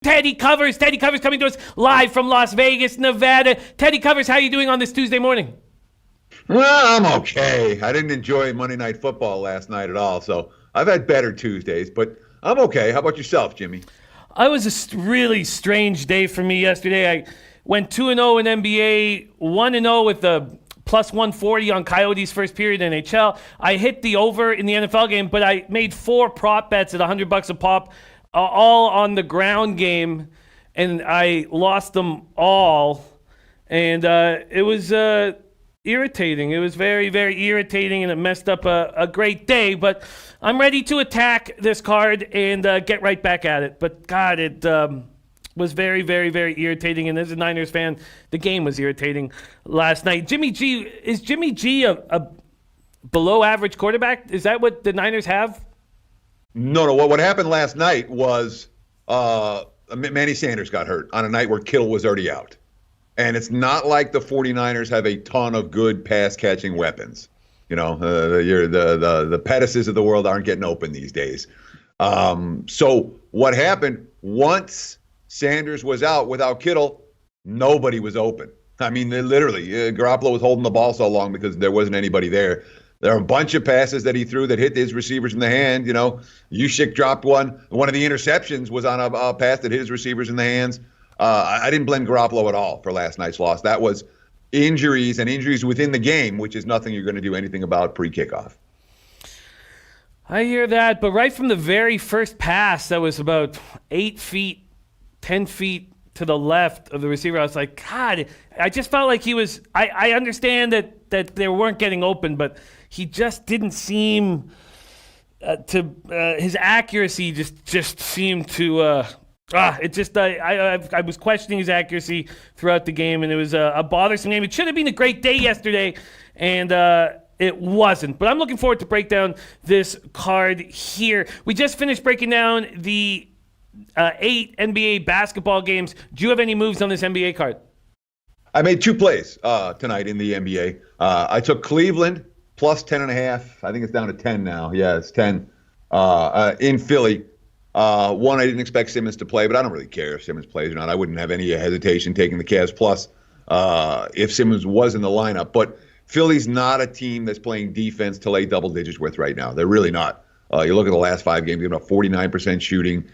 Teddy Covers. Teddy Covers coming to us live from Las Vegas, Nevada. Teddy Covers, how are you doing on this Tuesday morning? Well, I'm okay. I didn't enjoy Monday Night Football last night at all, so I've had better Tuesdays, but I'm okay. How about yourself, Jimmy? It was a really strange day for me yesterday. I went 2-0 in NBA, 1-0 with the plus 140 on Coyotes' first period in NHL. I hit the over in the NFL game, but I made 4 prop bets at $100 a pop, all on the ground game, and I lost them all. And it was irritating. It was very, very irritating, and it messed up a great day. But I'm ready to attack this card and get right back at it. But, God, it was very, very, very irritating. And as a Niners fan, the game was irritating last night. Is Jimmy G a below-average quarterback? Is that what the Niners have? No. What happened last night was Manny Sanders got hurt on a night where Kittle was already out. And it's not like the 49ers have a ton of good pass-catching weapons. You know, the Pettises of the world aren't getting open these days. So what happened, once Sanders was out without Kittle, nobody was open. I mean, literally, Garoppolo was holding the ball so long because there wasn't anybody there. There are a bunch of passes that he threw that hit his receivers in the hand. You know, Yushik dropped one. One of the interceptions was on a pass that hit his receivers in the hands. I didn't blame Garoppolo at all for last night's loss. That was injuries and injuries within the game, which is nothing you're going to do anything about pre-kickoff. I hear that, but right from the very first pass, that was about 8 feet, 10 feet to the left of the receiver, I was like, God, I just felt like he was, I understand that they weren't getting open, but he just didn't seem his accuracy just seemed to, I was questioning his accuracy throughout the game, and it was a bothersome game. It should have been a great day yesterday, and it wasn't. But I'm looking forward to break down this card here. We just finished breaking down the 8 NBA basketball games. Do you have any moves on this NBA card? I made 2 plays tonight in the NBA. I took Cleveland plus 10.5. I think it's down to 10 now. Yeah, it's 10 in Philly. One, I didn't expect Simmons to play, but I don't really care if Simmons plays or not. I wouldn't have any hesitation taking the Cavs plus if Simmons was in the lineup. But Philly's not a team that's playing defense to lay double digits with right now. They're really not. You look at the last 5 games, they've got 49% shooting,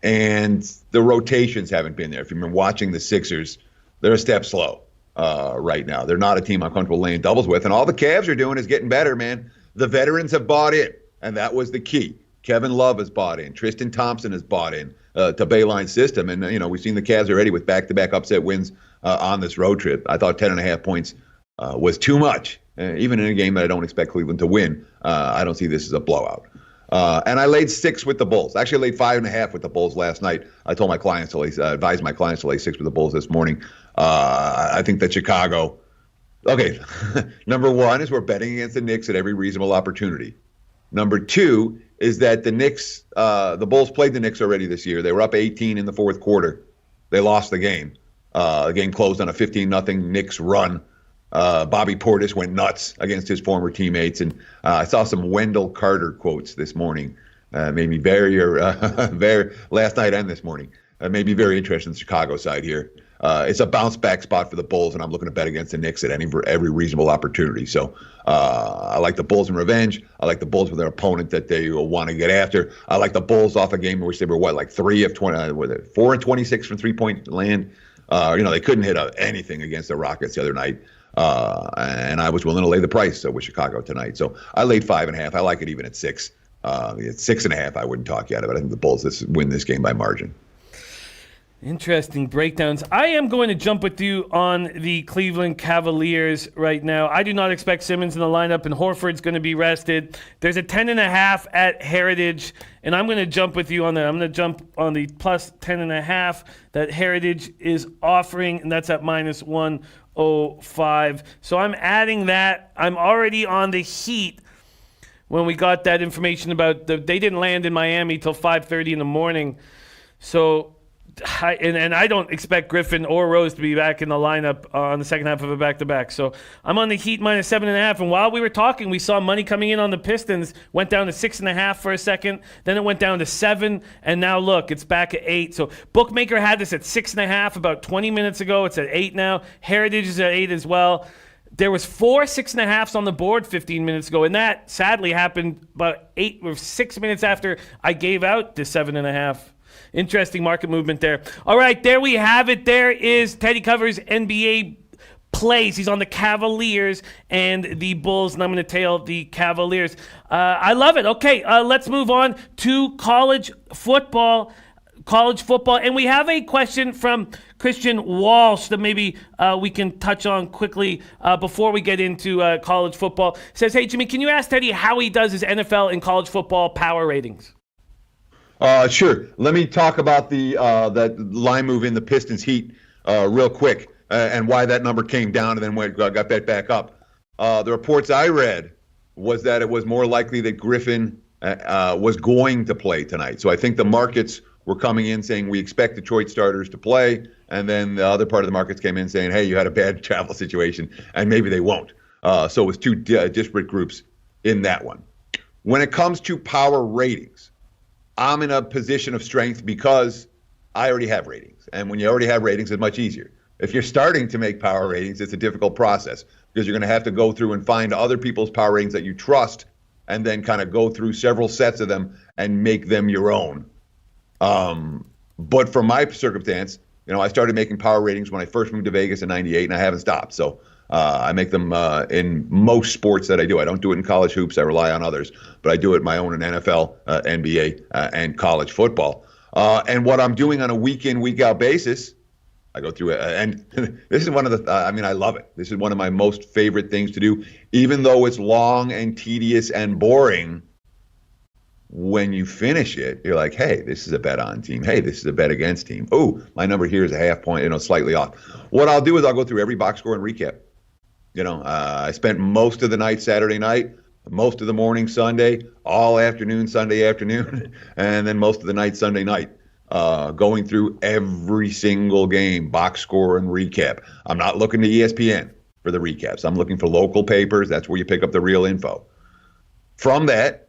and the rotations haven't been there. If you've been watching the Sixers, they're a step slow right now. They're not a team I'm comfortable laying doubles with. And all the Cavs are doing is getting better, man. The veterans have bought in, and that was the key. Kevin Love has bought in. Tristan Thompson has bought in to Bayline's system. And, you know, we've seen the Cavs already with back-to-back upset wins on this road trip. I thought 10.5 points was too much, even in a game that I don't expect Cleveland to win. I don't see this as a blowout. And I laid 6 with the Bulls. Actually, I laid 5.5 with the Bulls last night. I told my clients to advise my clients to lay 6 with the Bulls this morning. I think that Chicago, okay, number 1 is we're betting against the Knicks at every reasonable opportunity. Number 2 is that the Knicks, the Bulls played the Knicks already this year. They were up 18 in the fourth quarter. They lost the game. The game closed on a 15-0 Knicks run. Bobby Portis went nuts against his former teammates. And I saw some Wendell Carter quotes this morning. Made me very last night and this morning. Made me very interested in the Chicago side here. It's a bounce-back spot for the Bulls, and I'm looking to bet against the Knicks at every reasonable opportunity. So I like the Bulls in revenge. I like the Bulls with their opponent that they will want to get after. I like the Bulls off a game in which they were, 3 of 20, 4 and 26 from three-point land. They couldn't hit anything against the Rockets the other night. And I was willing to lay the price with Chicago tonight. So I laid 5.5. I like it even at 6. At 6.5, I wouldn't talk yet, but I think the Bulls win this game by margin. Interesting breakdowns. I am going to jump with you on the Cleveland Cavaliers right now. I do not expect Simmons in the lineup, and Horford's going to be rested. There's a 10.5 at Heritage, and I'm going to jump with you on that. I'm going to jump on the plus 10.5 that Heritage is offering, and that's at minus 105. So I'm adding that. I'm already on the Heat when we got that information about they didn't land in Miami till 5:30 in the morning. So and I don't expect Griffin or Rose to be back in the lineup on the second half of a back-to-back. So I'm on the Heat minus 7.5. And while we were talking, we saw money coming in on the Pistons. Went down to 6.5 for a second. Then it went down to 7. And now look, it's back at 8. So Bookmaker had this at 6.5 about 20 minutes ago. It's at 8 now. Heritage is at 8 as well. There was 4 6.5s on the board 15 minutes ago, and that sadly happened about 8 or 6 minutes after I gave out the 7.5. Interesting market movement there. All right, there we have it. There is Teddy Covers NBA plays. He's on the Cavaliers and the Bulls, and I'm going to tail the Cavaliers. I love it. Okay, let's move on to college football. And we have a question from Christian Walsh that maybe we can touch on quickly before we get into college football. It says, hey, Jimmy, can you ask Teddy how he does his NFL and college football power ratings? Sure. Let me talk about the that line move in the Pistons Heat real quick and why that number came down and then got bet back up. The reports I read was that it was more likely that Griffin was going to play tonight. So I think the markets were coming in saying we expect Detroit starters to play, and then the other part of the markets came in saying, hey, you had a bad travel situation, and maybe they won't. So it was two disparate groups in that one. When it comes to power ratings, I'm in a position of strength because I already have ratings. And when you already have ratings, it's much easier. If you're starting to make power ratings, it's a difficult process because you're going to have to go through and find other people's power ratings that you trust and then kind of go through several sets of them and make them your own. But for my circumstance, I started making power ratings when I first moved to Vegas in '98, and I haven't stopped. So I make them in most sports that I do. I don't do it in college hoops. I rely on others, but I do it my own in NFL, NBA, and college football. And what I'm doing on a week-in, week-out basis, I go through it. And this is one of the, I love it. This is one of my most favorite things to do, even though it's long and tedious and boring. When you finish it, you're like, hey, this is a bet on team. Hey, this is a bet against team. Oh, my number here is a half point, slightly off. What I'll do is I'll go through every box score and recap. I spent most of the night Saturday night, most of the morning Sunday, all afternoon Sunday afternoon, and then most of the night Sunday night, going through every single game, box score and recap. I'm not looking to ESPN for the recaps. I'm looking for local papers. That's where you pick up the real info. From that,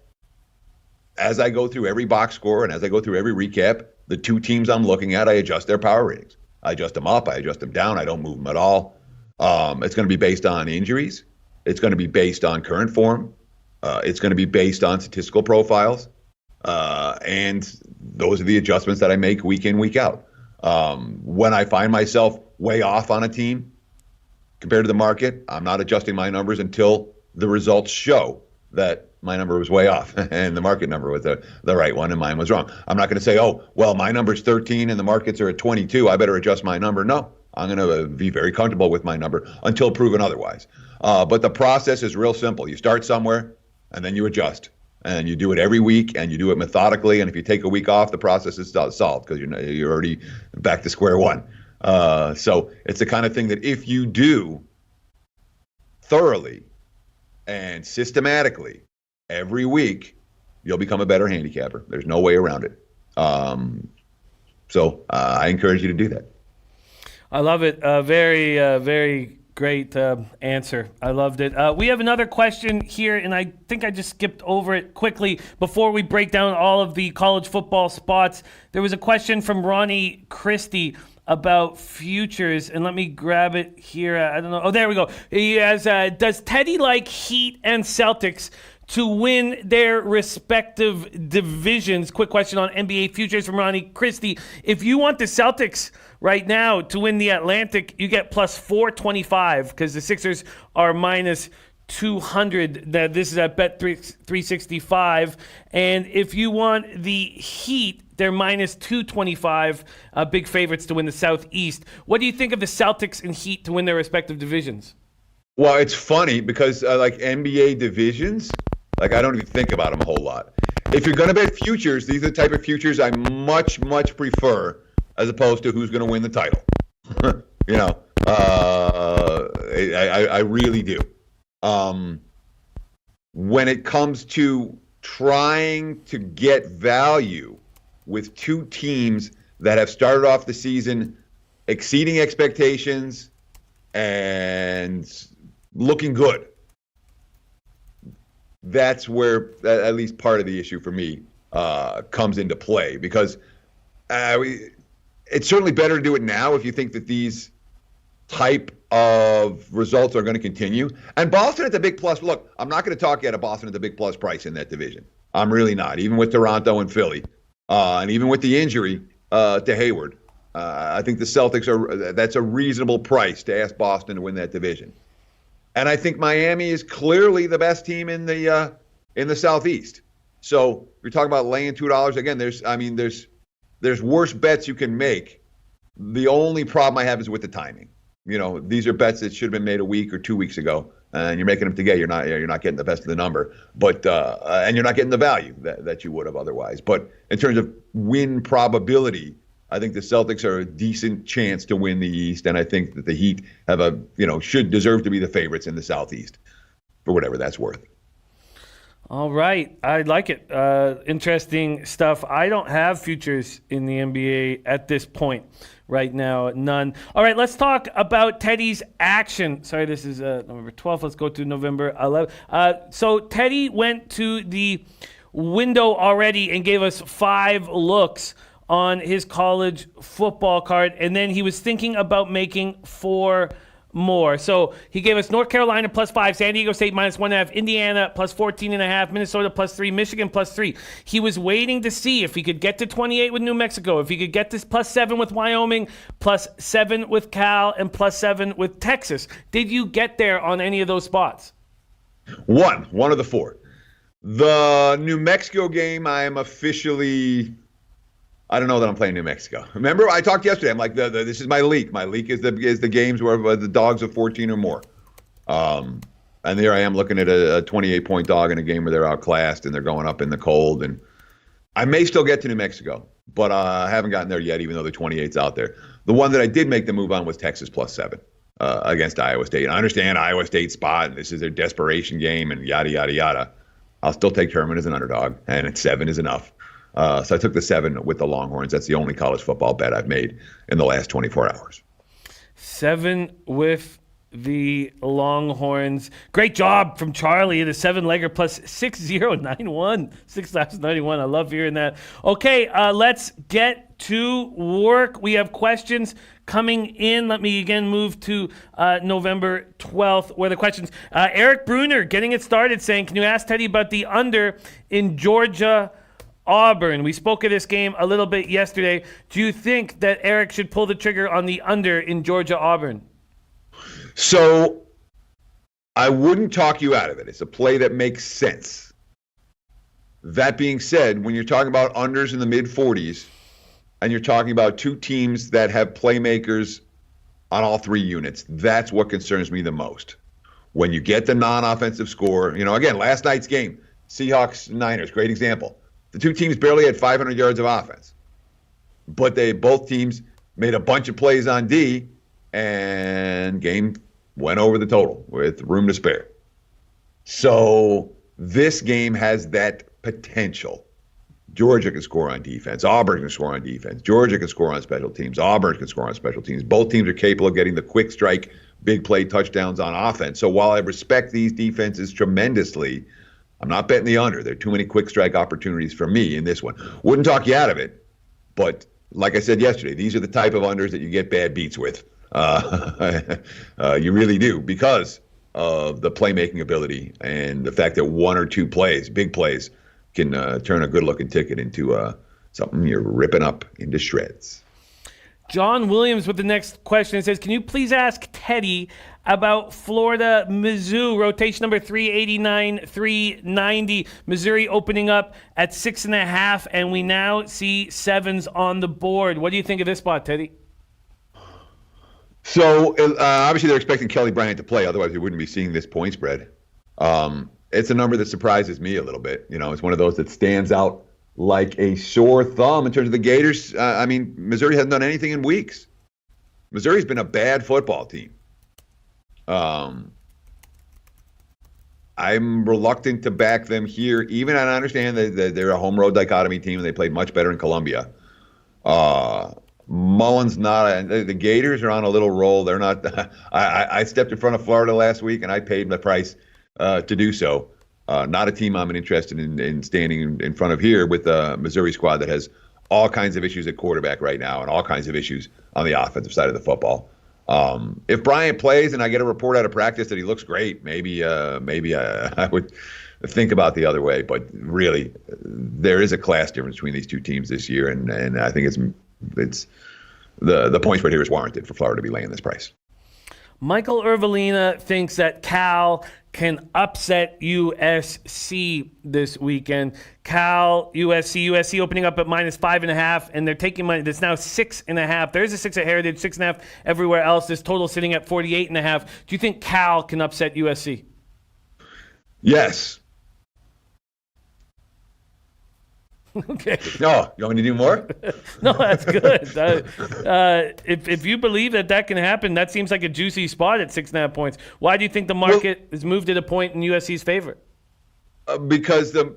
as I go through every box score and as I go through every recap, the two teams I'm looking at, I adjust their power ratings. I adjust them up. I adjust them down. I don't move them at all. It's going to be based on injuries. It's going to be based on current form. It's going to be based on statistical profiles. And those are the adjustments that I make week in, week out. When I find myself way off on a team compared to the market, I'm not adjusting my numbers until the results show that my number was way off and the market number was the right one and mine was wrong. I'm not going to say, oh, well, my number's 13 and the markets are at 22. I better adjust my number. No, I'm going to be very comfortable with my number until proven otherwise. But the process is real simple. You start somewhere and then you adjust. And you do it every week and you do it methodically. And if you take a week off, the process is solved because you're already back to square one. So it's the kind of thing that if you do thoroughly and systematically every week, you'll become a better handicapper. There's no way around it. So I encourage you to do that. I love it. Very great answer. I loved it. We have another question here, and I think I just skipped over it quickly before we break down all of the college football spots. There was a question from Ronnie Christie about futures, and let me grab it here. I don't know. Oh, there we go. He has, does Teddy like Heat and Celtics to win their respective divisions? Quick question on NBA futures from Ronnie Christie. If you want the Celtics right now to win the Atlantic, you get plus 425 because the Sixers are minus 200. This is at Bet 365. And if you want the Heat, they're minus 225, big favorites to win the Southeast. What do you think of the Celtics and Heat to win their respective divisions? Well, it's funny because like NBA divisions, like I don't even think about them a whole lot. If you're going to bet futures, these are the type of futures I much prefer as opposed to who's going to win the title. I really do. When it comes to trying to get value with two teams that have started off the season exceeding expectations and looking good. That's where at least part of the issue for me comes into play, because it's certainly better to do it now if you think that these type of results are going to continue. And Boston at the big plus. Look, I'm not going to talk yet of Boston at the big plus price in that division. I'm really not, even with Toronto and Philly, and even with the injury to Hayward. I think the Celtics that's a reasonable price to ask Boston to win that division. And I think Miami is clearly the best team in the Southeast. So you're talking about laying $2 again. There's worse bets you can make. The only problem I have is with the timing. These are bets that should have been made a week or 2 weeks ago, and you're making them today. You're not getting the best of the number, but and you're not getting the value that you would have otherwise. But in terms of win probability, I think the Celtics are a decent chance to win the East, and I think that the Heat have should deserve to be the favorites in the Southeast, for whatever that's worth. All right. I like it. Interesting stuff. I don't have futures in the NBA at this point right now. None. All right. Let's talk about Teddy's action. Sorry, this is November 12th. Let's go to November 11th. So Teddy went to the window already and gave us 5 looks on his college football card, and then he was thinking about making 4 more. So he gave us North Carolina +5, San Diego State -1.5, Indiana +14.5, Minnesota +3, Michigan +3. He was waiting to see if he could get to 28 with New Mexico, if he could get to +7 with Wyoming, +7 with Cal, and +7 with Texas. Did you get there on any of those spots? One of the 4. The New Mexico game, I am officially... I don't know that I'm playing New Mexico. Remember, I talked yesterday. I'm like, this is my leak. My leak is the games where the dogs are 14 or more. And there I am looking at a 28-point dog in a game where they're outclassed and they're going up in the cold. And I may still get to New Mexico, but I haven't gotten there yet, even though the 28's out there. The one that I did make the move on was Texas +7 against Iowa State. I understand Iowa State's spot, and this is their desperation game, and yada, yada, yada. I'll still take Herman as an underdog, and 7 is enough. So I took the 7 with the Longhorns. That's the only college football bet I've made in the last 24 hours. 7 with the Longhorns. Great job from Charlie, the 7-legger +6091. 6,091. I love hearing that. Okay, let's get to work. We have questions coming in. Let me again move to November 12th, where the questions. Eric Bruner getting it started saying, can you ask Teddy about the under in Georgia Auburn? We spoke of this game a little bit yesterday. Do you think that Eric should pull the trigger on the under in Georgia Auburn? So I wouldn't talk you out of it. It's a play that makes sense. That being said, when you're talking about unders in the mid-40s and you're talking about 2 teams that have playmakers on all 3 units, that's what concerns me the most. When you get the non-offensive score, again, last night's game, Seahawks-Niners, great example. The 2 teams barely had 500 yards of offense, but both teams made a bunch of plays on D, and game went over the total with room to spare. So this game has that potential. Georgia can score on defense. Auburn can score on defense. Georgia can score on special teams. Auburn can score on special teams. Both teams are capable of getting the quick strike, big play touchdowns on offense. So while I respect these defenses tremendously, I'm not betting the under. There are too many quick strike opportunities for me in this one. Wouldn't talk you out of it, but like I said yesterday, these are the type of unders that you get bad beats with. You really do, because of the playmaking ability and the fact that 1 or 2 plays, big plays, can turn a good-looking ticket into something you're ripping up into shreds. John Williams with the next question says, can you please ask Teddy about Florida Mizzou, rotation number 389, 390. Missouri opening up at 6.5, and we now see 7s on the board. What do you think of this spot, Teddy? So obviously they're expecting Kelly Bryant to play, otherwise we wouldn't be seeing this point spread. It's a number that surprises me a little bit. It's one of those that stands out like a sore thumb in terms of the Gators. Missouri hasn't done anything in weeks. Missouri's been a bad football team. I'm reluctant to back them here, even I understand that they're a home road dichotomy team and they played much better in Columbia. Mullen's not. The Gators are on a little roll. They're not. I stepped in front of Florida last week, and I paid the price to do so. Not a team I'm interested in standing in front of here with a Missouri squad that has all kinds of issues at quarterback right now and all kinds of issues on the offensive side of the football. If Bryant plays and I get a report out of practice that he looks great, maybe I would think about the other way. But really, there is a class difference between these two teams this year, and I think it's the point spread here is warranted for Florida to be laying this price. Michael Irvelina thinks that Cal can upset USC this weekend. Cal, USC opening up at -5.5, and they're taking money. That's now 6.5. There's a 6 at Heritage, 6.5 everywhere else. This total sitting at 48.5. Do you think Cal can upset USC? Yes. Okay. No, you want me to do more? No, that's good. If you believe that can happen, that seems like a juicy spot at 6.5 points. Why do you think the market has moved at a point in USC's favor? Because the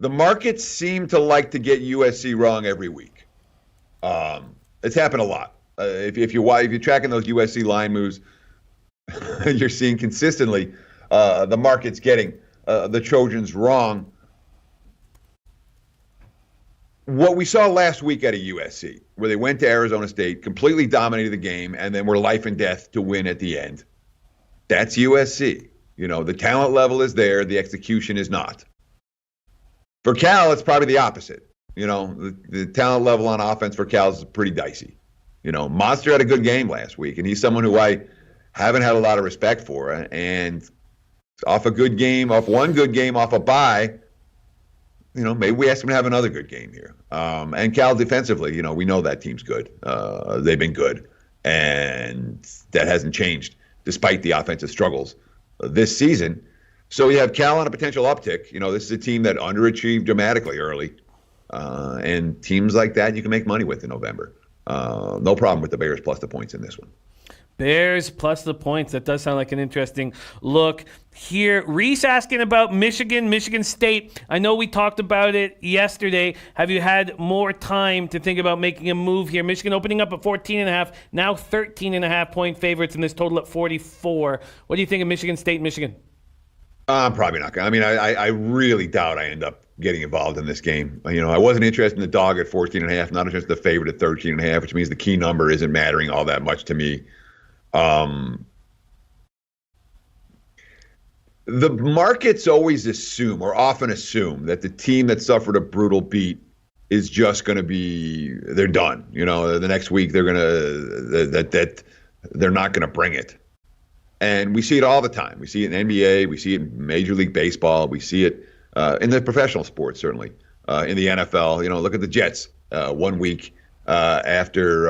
markets seem to like to get USC wrong every week. It's happened a lot. If you're tracking those USC line moves, you're seeing consistently the market's getting the Trojans wrong. What we saw last week out of USC, where they went to Arizona State, completely dominated the game, and then were life and death to win at the end, that's USC. The talent level is there. The execution is not. For Cal, it's probably the opposite. The talent level on offense for Cal is pretty dicey. Monster had a good game last week, and he's someone who I haven't had a lot of respect for. And off one good game, off a bye, maybe we ask them to have another good game here. And Cal defensively, we know that team's good. They've been good. And that hasn't changed despite the offensive struggles this season. So you have Cal on a potential uptick. This is a team that underachieved dramatically early. And teams like that you can make money with in November. No problem with the Bears plus the points in this one. Bears plus the points. That does sound like an interesting look here. Reese asking about Michigan State. I know we talked about it yesterday. Have you had more time to think about making a move here? Michigan opening up at 14.5, now 13.5 point favorites, and this total at 44. What do you think of Michigan State, Michigan? I'm probably not going to. I really doubt I end up getting involved in this game. I wasn't interested in the dog at 14.5, not interested in the favorite at 13.5, which means the key number isn't mattering all that much to me. The markets always often assume that the team that suffered a brutal beat is just going to they're done. The next week they're going to, that they're not going to bring it. And we see it all the time. We see it in NBA. We see it in Major League Baseball. We see it in the professional sports, certainly. In the NFL, look at the Jets 1 week after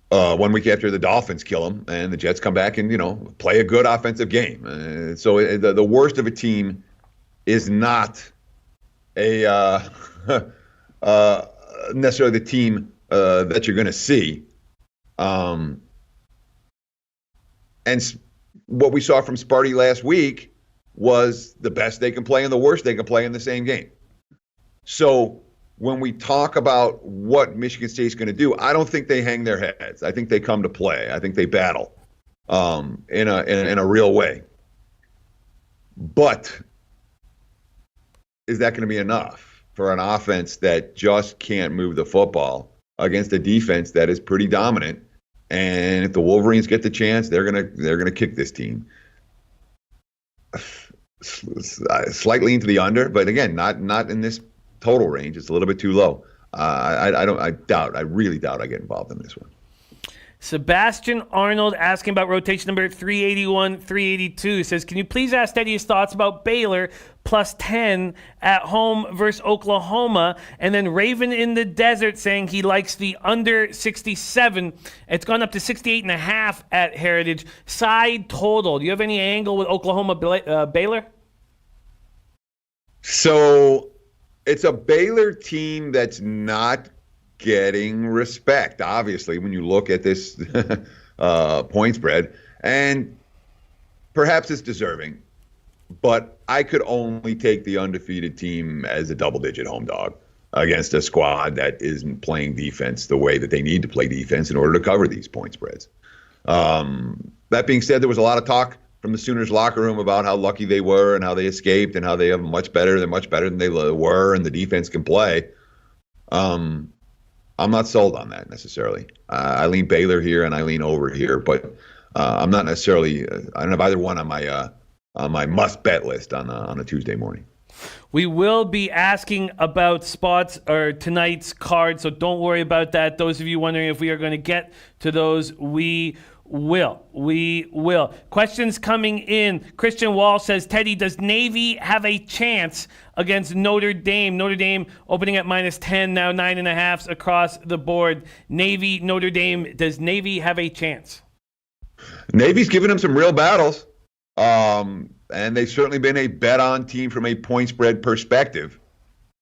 1 week after the Dolphins kill them, and the Jets come back and play a good offensive game. So the worst of a team is not necessarily the team that you're going to see. And what we saw from Sparty last week was the best they can play and the worst they can play in the same game. So when we talk about what Michigan State's going to do, I don't think they hang their heads. I think they come to play. I think they battle in a real way. But is that going to be enough for an offense that just can't move the football against a defense that is pretty dominant? And if the Wolverines get the chance, they're gonna kick this team. Slightly into the under, but again, not in this total range. It's a little bit too low. I really doubt I get involved in this one. Sebastian Arnold asking about rotation number 381, 382. Says, can you please ask Steady his thoughts about Baylor plus 10 at home versus Oklahoma? And then Raven in the Desert saying he likes the under 67. It's gone up to 68.5 at Heritage. Side total. Do you have any angle with Oklahoma Baylor? So it's a Baylor team that's not getting respect, obviously, when you look at this point spread, and perhaps it's deserving. but I could only take the undefeated team as a double-digit home dog against a squad that isn't playing defense the way that they need to play defense in order to cover these point spreads. That being said, there was a lot of talk from the Sooners locker room about how lucky they were and how they escaped and how they are much better than they were, and the defense can play. I'm not sold on that necessarily. I lean Baylor here and I lean over here, but I'm not necessarily. I don't have either one on my must bet list on a Tuesday morning. We will be asking about spots or tonight's card, so don't worry about that. Those of you wondering if we are going to get to those, we will. We will. Questions coming in. Christian Wall says, Teddy, does Navy have a chance against Notre Dame? Notre Dame opening at -10, now 9.5 across the board. Navy, Notre Dame. Does Navy have a chance? Navy's given them some real battles. And they've certainly been a bet-on team from a point spread perspective.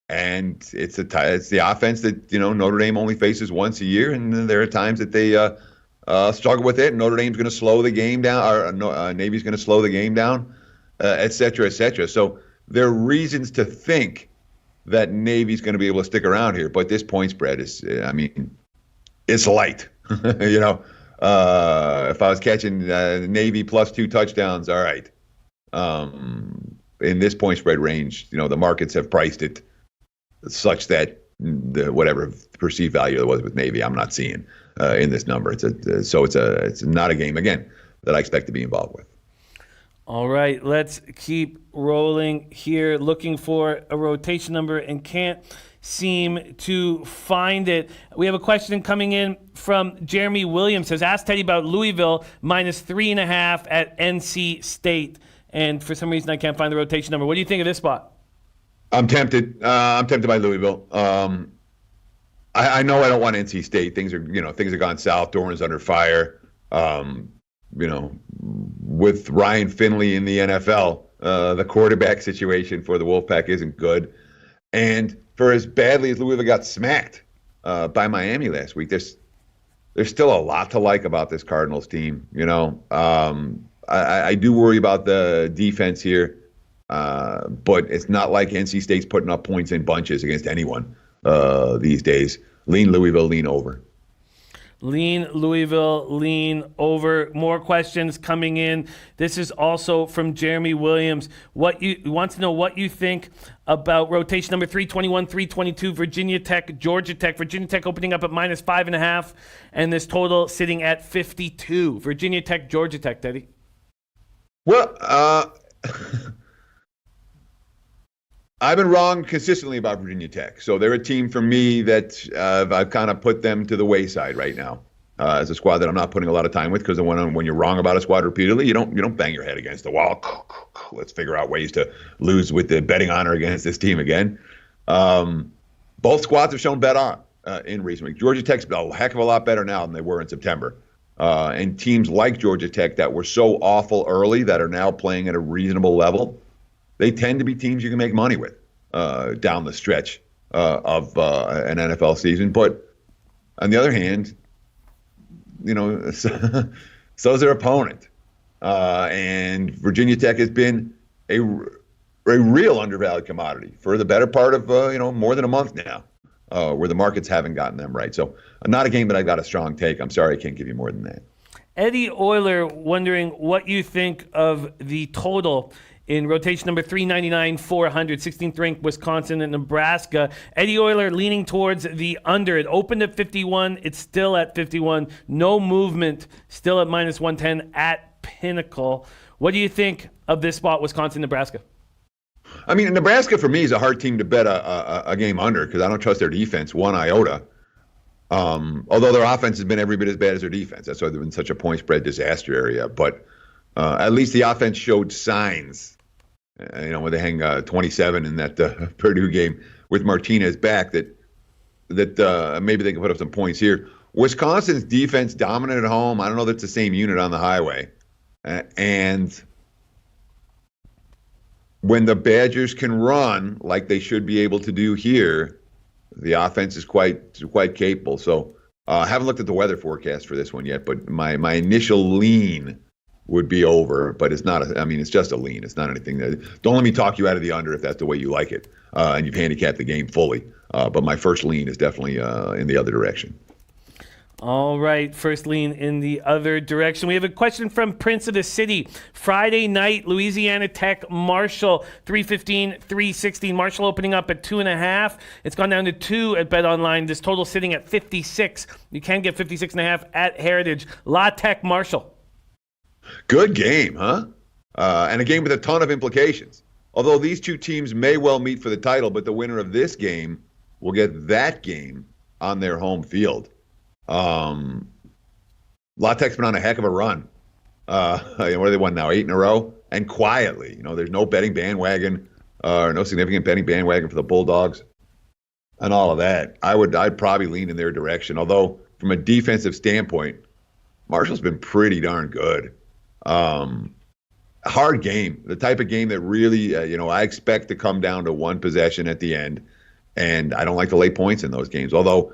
And it's the offense that Notre Dame only faces once a year, and there are times that they struggle with it. And Notre Dame's going to slow the game down, or Navy's going to slow the game down, et cetera, et cetera. So there are reasons to think that Navy's going to be able to stick around here. But this point spread is, it's light. If I was catching Navy plus 2 touchdowns, all right. In this point spread range, the markets have priced it such that whatever perceived value there was with Navy, I'm not seeing in this number. It's not a game again that I expect to be involved with. All right, let's keep rolling here. Looking for a rotation number and can't seem to find it. We have a question coming in from Jeremy Williams. Says, ask Teddy about Louisville -3.5 at NC State. And for some reason, I can't find the rotation number. What do you think of this spot? I'm tempted. I'm tempted by Louisville. I know I don't want NC State. Things have gone south. Doran's under fire. With Ryan Finley in the NFL, the quarterback situation for the Wolfpack isn't good. And for as badly as Louisville got smacked by Miami last week, there's still a lot to like about this Cardinals team. I do worry about the defense here, but it's not like NC State's putting up points in bunches against anyone these days. Lean Louisville, lean over. Lean Louisville, lean over. More questions coming in. This is also from Jeremy Williams. He wants to know what you think about rotation number 321, 322, Virginia Tech, Georgia Tech. Virginia Tech opening up at -5.5, and this total sitting at 52. Virginia Tech, Georgia Tech, Teddy. Well, I've been wrong consistently about Virginia Tech. So they're a team for me that I've kind of put them to the wayside right now as a squad that I'm not putting a lot of time with, because when you're wrong about a squad repeatedly, you don't bang your head against the wall. Let's figure out ways to lose with the betting honor against this team again. Both squads have shown bet on in recent weeks. Georgia Tech's a heck of a lot better now than they were in September. And teams like Georgia Tech that were so awful early that are now playing at a reasonable level, they tend to be teams you can make money with down the stretch of an NFL season. But on the other hand, so's their opponent. And Virginia Tech has been a real undervalued commodity for the better part of more than a month now, where the markets haven't gotten them right. So not a game that I've got a strong take. I'm sorry I can't give you more than that. Eddie Euler wondering what you think of the total in rotation number 399, 400, 16th ranked Wisconsin and Nebraska. Eddie Euler leaning towards the under. It opened at 51. It's still at 51. No movement. Still at -110 at Pinnacle. What do you think of this spot, Wisconsin, Nebraska? I mean, Nebraska for me is a hard team to bet a game under because I don't trust their defense one iota. Although their offense has been every bit as bad as their defense. That's why they've been such a point spread disaster area. But at least the offense showed signs. When they hang 27 in that Purdue game with Martinez back, that maybe they can put up some points here. Wisconsin's defense dominant at home. I don't know that it's the same unit on the highway. And when the Badgers can run like they should be able to do here, the offense is quite capable. So I haven't looked at the weather forecast for this one yet, but my initial lean would be over, but it's not. It's just a lean. It's not anything that. Don't let me talk you out of the under if that's the way you like it, and you've handicapped the game fully. But my first lean is definitely in the other direction. All right, first lean in the other direction. We have a question from Prince of the City. Friday night, Louisiana Tech, Marshall, 315, 316. Marshall opening up at 2.5. It's gone down to 2 at Bet Online. This total sitting at 56. You can get 56.5 at Heritage. La Tech, Marshall. Good game, huh? And a game with a ton of implications. Although these two teams may well meet for the title, but the winner of this game will get that game on their home field. La Tech's been on a heck of a run. What do they won now? 8 in a row, and quietly. There's no betting bandwagon, or no significant betting bandwagon for the Bulldogs, and all of that. I'd probably lean in their direction. Although from a defensive standpoint, Marshall's been pretty darn good. Hard game, the type of game that really, I expect to come down to one possession at the end, and I don't like to lay points in those games. Although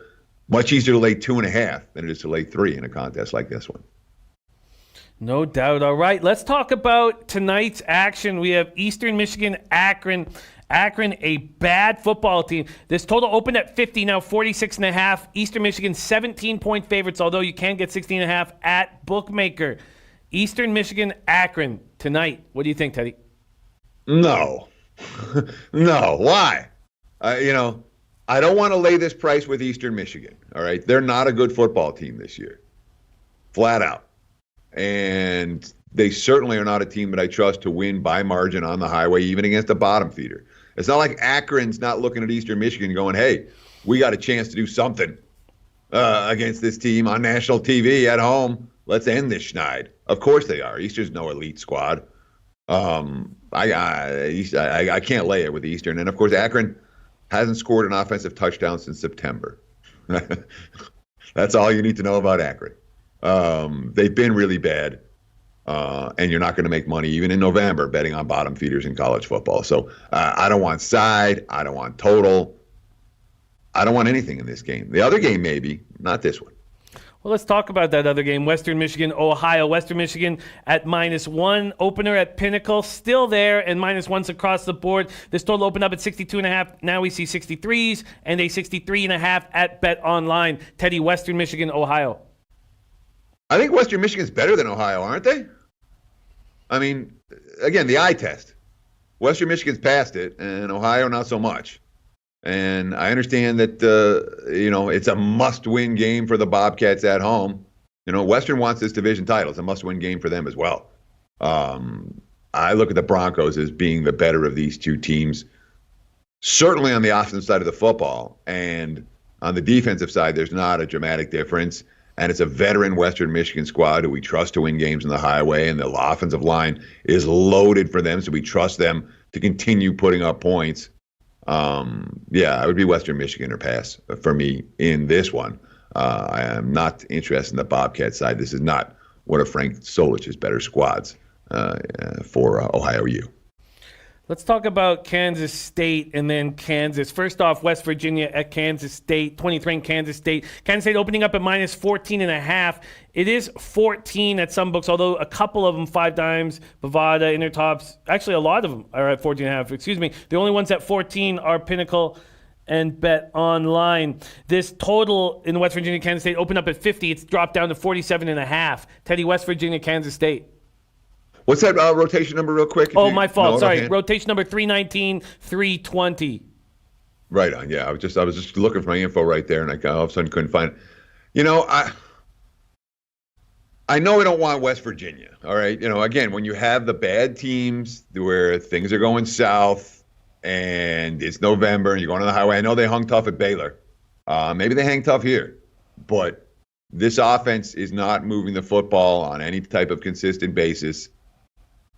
much easier to lay 2.5 than it is to lay 3 in a contest like this one. No doubt. All right, let's talk about tonight's action. We have Eastern Michigan, Akron. Akron, a bad football team. This total opened at 50, now 46.5. Eastern Michigan, 17-point favorites, although you can get 16.5 at Bookmaker. Eastern Michigan, Akron, tonight. What do you think, Teddy? No. No. Why? I don't want to lay this price with Eastern Michigan, all right? They're not a good football team this year, flat out. And they certainly are not a team that I trust to win by margin on the highway, even against a bottom feeder. It's not like Akron's not looking at Eastern Michigan going, hey, we got a chance to do something against this team on national TV at home. Let's end this schneid. Of course they are. Eastern's no elite squad. I can't lay it with Eastern. And, of course, Akron hasn't scored an offensive touchdown since September. That's all you need to know about Akron. They've been really bad, and you're not going to make money even in November betting on bottom feeders in college football. So I don't want side. I don't want total. I don't want anything in this game. The other game maybe, not this one. Well, let's talk about that other game, Western Michigan, Ohio. Western Michigan at -1, opener at Pinnacle, still there, and -1s across the board. This total opened up at 62.5. Now we see 63s and a 63.5 at Bet Online. Teddy, Western Michigan, Ohio. I think Western Michigan's better than Ohio, aren't they? I mean, again, the eye test. Western Michigan's passed it, and Ohio not so much. And I understand that, it's a must-win game for the Bobcats at home. Western wants this division title. It's a must-win game for them as well. I look at the Broncos as being the better of these two teams, certainly on the offensive side of the football. And on the defensive side, there's not a dramatic difference. And it's a veteran Western Michigan squad who we trust to win games on the highway, and the offensive line is loaded for them, so we trust them to continue putting up points. I would be Western Michigan or pass for me in this one. I am not interested in the Bobcat side. This is not one of Frank Solich's better squads for Ohio U. Let's talk about Kansas State and then Kansas. First off, West Virginia at Kansas State, 23 Kansas State. Kansas State opening up at -14.5. It is 14 at some books, although a couple of them, 5 Dimes, Bovada, Intertops, actually a lot of them are at 14.5. Excuse me. The only ones at 14 are Pinnacle and Bet Online. This total in West Virginia, Kansas State opened up at 50. It's dropped down to 47.5. Teddy, West Virginia, Kansas State. What's that rotation number real quick? Oh, my fault. Sorry. Rotation number 319, 320. Right on. Yeah, I was just looking for my info right there, and I all of a sudden couldn't find it. I know I don't want West Virginia. All right. Again, when you have the bad teams where things are going south and it's November and you're going on the highway, I know they hung tough at Baylor. Maybe they hang tough here, but this offense is not moving the football on any type of consistent basis.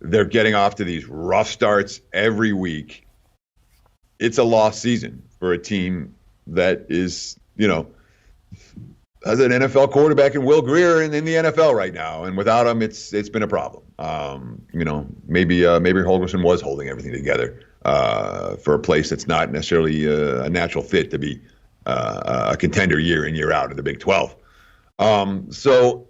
They're getting off to these rough starts every week. It's a lost season for a team that is, has an NFL quarterback in Will Grier in the NFL right now, and without him, it's been a problem. Maybe Holgorsen was holding everything together for a place that's not necessarily a natural fit to be a contender year in, year out in the Big 12. So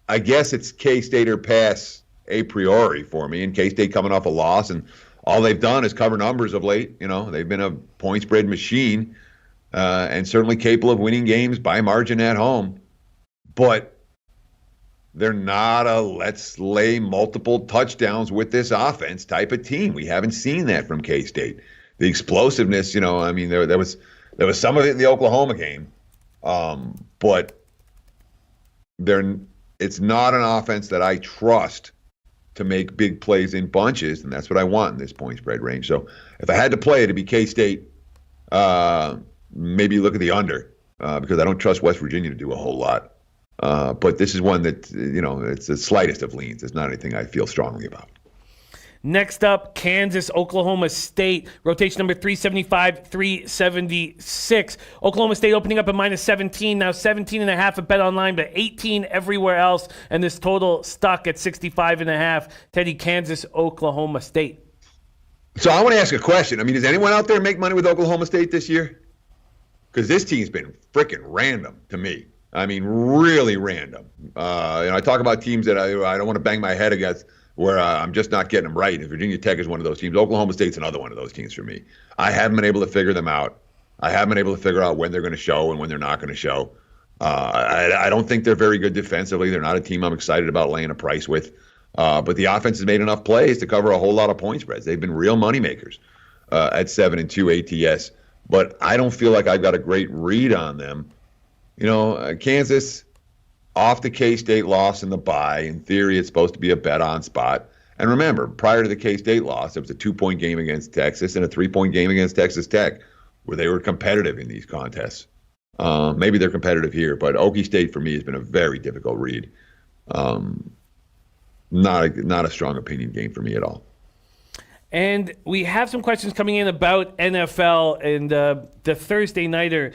I guess it's K-State or pass a priori for me, and K-State coming off a loss, and all they've done is cover numbers of late. They've been a point spread machine, and certainly capable of winning games by margin at home. But they're not a let's lay multiple touchdowns with this offense type of team. We haven't seen that from K-State. The explosiveness, there was some of it in the Oklahoma game, but it's not an offense that I trust to make big plays in bunches, and that's what I want in this point spread range. So if I had to play it, it'd be K-State. Maybe look at the under because I don't trust West Virginia to do a whole lot. But this is one that, it's the slightest of leans. It's not anything I feel strongly about. Next up, Kansas, Oklahoma State. Rotation number 375, 376. Oklahoma State opening up at -17, now 17.5 at BetOnline, but 18 everywhere else. And this total stuck at 65.5. Teddy, Kansas, Oklahoma State. So I want to ask a question. Does anyone out there make money with Oklahoma State this year? Because this team's been freaking random to me. Really random. I talk about teams that I don't want to bang my head against where I'm just not getting them right. And Virginia Tech is one of those teams. Oklahoma State's another one of those teams for me. I haven't been able to figure them out. I haven't been able to figure out when they're going to show and when they're not going to show. I don't think they're very good defensively. They're not a team I'm excited about laying a price with. But the offense has made enough plays to cover a whole lot of point spreads. They've been real moneymakers at 7-2 ATS. But I don't feel like I've got a great read on them. Kansas off the K-State loss in the bye. In theory, it's supposed to be a bet-on spot. And remember, prior to the K-State loss, it was a 2-point game against Texas and a 3-point game against Texas Tech, where they were competitive in these contests. Maybe they're competitive here, but Okie State for me has been a very difficult read. Not a strong opinion game for me at all. And we have some questions coming in about NFL, and the Thursday nighter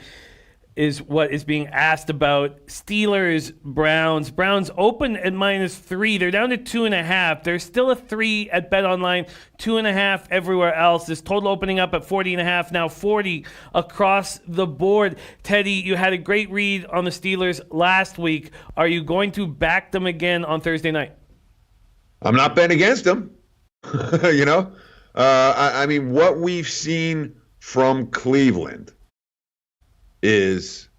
is what is being asked about. Steelers, Browns. Browns open at -3. They're down to 2.5. There's still a 3 at BetOnline, 2.5 everywhere else. This total opening up at 40.5, now 40 across the board. Teddy, you had a great read on the Steelers last week. Are you going to back them again on Thursday night? I'm not betting against them. What we've seen from Cleveland is,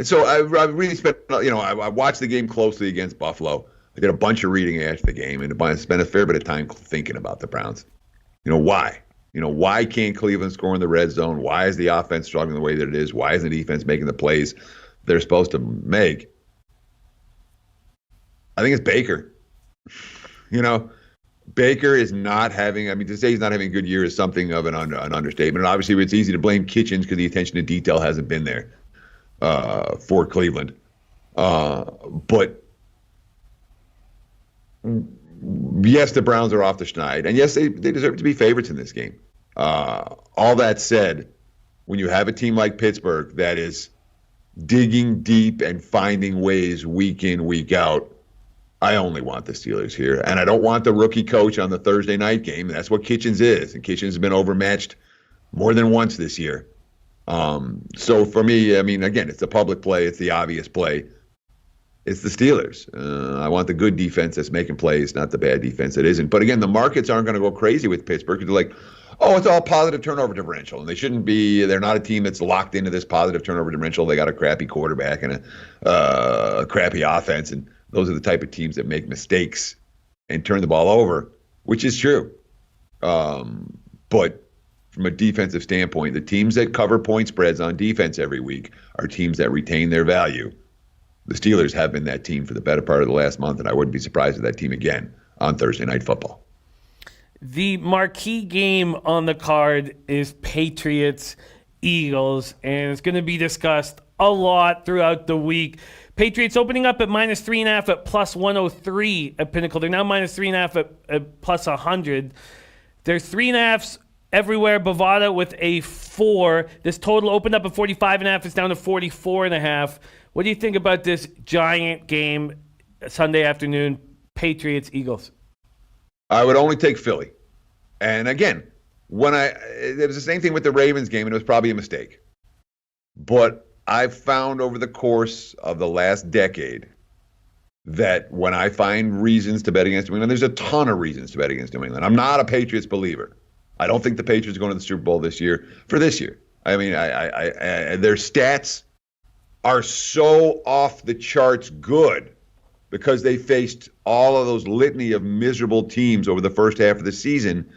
so I really spent, I watched the game closely against Buffalo. I did a bunch of reading after the game and I spent a fair bit of time thinking about the Browns. Why? Why can't Cleveland score in the red zone? Why is the offense struggling the way that it is? Why isn't the defense making the plays they're supposed to make? I think it's Baker. Baker is not having, to say he's not having a good year is something of an understatement. And obviously it's easy to blame Kitchens because the attention to detail hasn't been there for Cleveland. But yes, the Browns are off the schneid. And yes, they deserve to be favorites in this game. All that said, when you have a team like Pittsburgh that is digging deep and finding ways week in, week out, I only want the Steelers here. And I don't want the rookie coach on the Thursday night game. That's what Kitchens is. And Kitchens has been overmatched more than once this year. So for me, again, it's the public play. It's the obvious play. It's the Steelers. I want the good defense that's making plays, not the bad defense that isn't. But again, the markets aren't going to go crazy with Pittsburgh because they're like, oh, it's all positive turnover differential. And they shouldn't be. They're not a team that's locked into this positive turnover differential. They got a crappy quarterback and a crappy offense. And those are the type of teams that make mistakes and turn the ball over, which is true. But from a defensive standpoint, the teams that cover point spreads on defense every week are teams that retain their value. The Steelers have been that team for the better part of the last month, and I wouldn't be surprised if that team again on Thursday Night Football. The marquee game on the card is Patriots-Eagles, and it's going to be discussed a lot throughout the week. Patriots opening up at -3.5 at +103 at Pinnacle. They're now -3.5 at +100. There's 3.5s everywhere. Bovada with a 4. This total opened up at 45.5. It's down to 44.5. What do you think about this giant game Sunday afternoon, Patriots-Eagles? I would only take Philly. And again, it was the same thing with the Ravens game, and it was probably a mistake. But I've found over the course of the last decade that when I find reasons to bet against New England, there's a ton of reasons to bet against New England. I'm not a Patriots believer. I don't think the Patriots are going to the Super Bowl this year. I mean, their stats are so off the charts good because they faced all of those litany of miserable teams over the first half of the season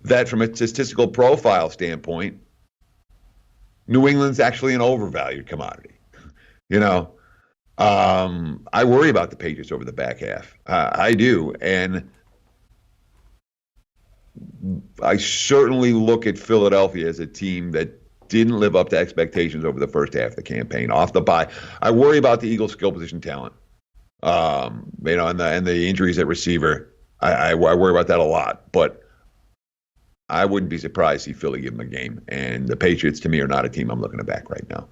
that from a statistical profile standpoint, New England's actually an overvalued commodity. I worry about the Patriots over the back half. I do. And I certainly look at Philadelphia as a team that didn't live up to expectations over the first half of the campaign. Off the bye, I worry about the Eagles' skill position talent. And the injuries at receiver. I worry about that a lot. But I wouldn't be surprised to see Philly give them a game. And the Patriots, to me, are not a team I'm looking to back right now.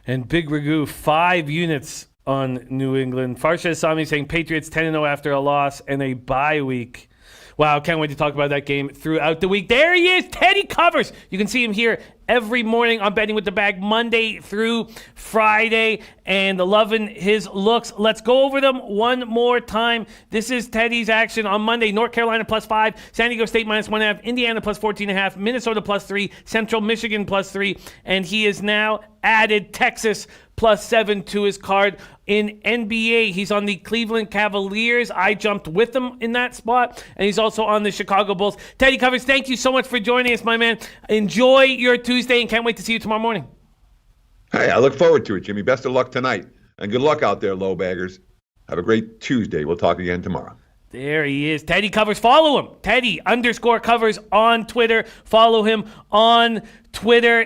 And Big Ragu, 5 units on New England. Farsha Sami saying Patriots 10-0 after a loss and a bye week. Wow, can't wait to talk about that game throughout the week. There he is, Teddy Covers. You can see him here every morning on Betting with the Bag, Monday through Friday, and loving his looks. Let's go over them one more time. This is Teddy's action on Monday. North Carolina +5, San Diego State -1.5, Indiana +14.5, Minnesota +3, Central Michigan +3, and he has now added Texas +7 to his card. In NBA, he's on the Cleveland Cavaliers. I jumped with him in that spot, and he's also on the Chicago Bulls. Teddy Covers, thank you so much for joining us, my man. Enjoy your Tuesday, and can't wait to see you tomorrow morning. Hey, I look forward to it, Jimmy. Best of luck tonight, and good luck out there, low baggers. Have a great Tuesday. We'll talk again tomorrow. There he is. Teddy Covers. Follow him. Teddy_Covers on Twitter. Follow him on Twitter.